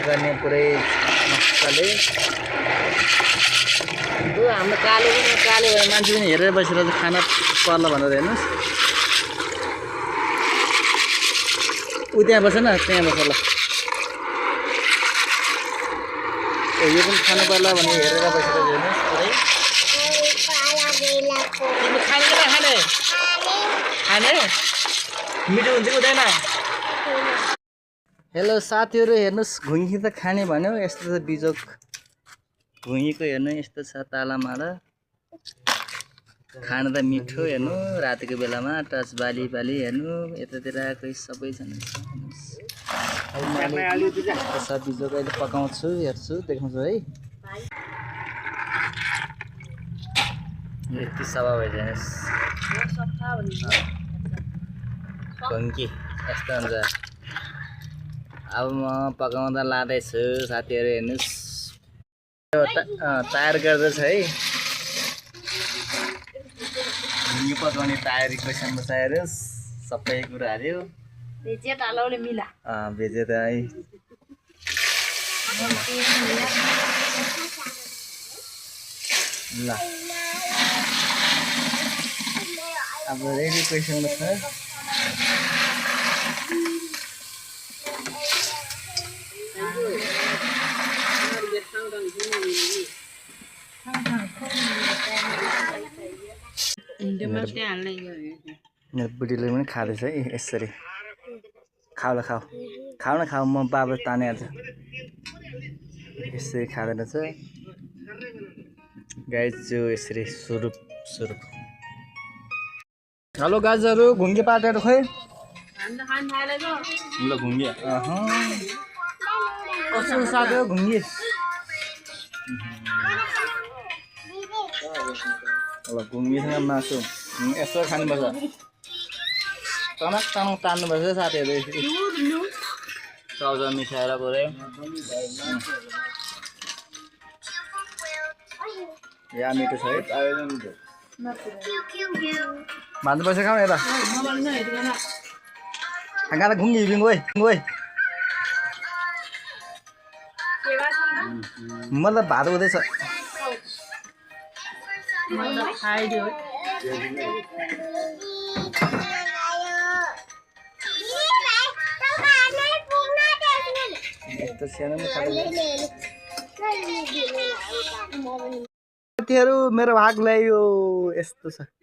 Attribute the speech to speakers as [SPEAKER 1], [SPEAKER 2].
[SPEAKER 1] गर्ने पुरै मजाले हाम्रो काले पनि काले भयो मान्छे पनि हेरेर बसेर खाना पर्ला भनेर हेर्नुहोस् ऊ त्यहाँ बस्छ न त्यहाँ बस्छ ल यो पनि खानु पर्ला भने हेरेर बसेर हेर्नुहोस् पुरै तिमी खाने कि नखाने खाने मिठो हुन्छ कि हुँदैन हेलो साथीहरू हेर्नुहोस् घुइँ त खाने भन्यो यस्तो छ बिजोक घुइँको हेर्नु यस्तो छ तालामाला खान त मिठो हेर्नु रातिको बेलामा टच बाली बाली हेर्नु यतातिर कोही सबै छन् बिजोक अहिले पकाउँछु हेर्छु देखाउँछु है यति सफा भइजानुहोस् घुङ्की यस्तो हुन्छ अब म पकाउँदा लाँदैछु साथीहरू हेर्नुहोस् तयार गर्दैछ है घुङ्गी पकाउने तयारी क्वेसन बसाएर सबै कुरा हाल्यो भेजे त है ल अब रेडी क्वेसन छ मेरो बुढीले पनि खाँदैछ है यसरी खाऊ ल खाऊ खाऊ न खाऊ म बाबा तानिहाल्छु यसरी खाँदैन छ गाइजहरू यसरी सुरुप सुरुप हेलो गाइजहरू घुङ्गे पाटेर खोइ ल घुङ्गे कस्तो साथी घुङ्गे ल घुङ्गीसँग मासु यसो खानुपर्छ टनक टनक तान्नुपर्छ साथीहरू चाउचाउ मिसाएर पुरै या मिठो छ है भान्नुपर्छ खाऊ यता कहाँ घुङ्गी हिँड्नु गयो गयो मतलब भात हुँदैछ साथीहरू मेरो भाग ल्यायो यस्तो छ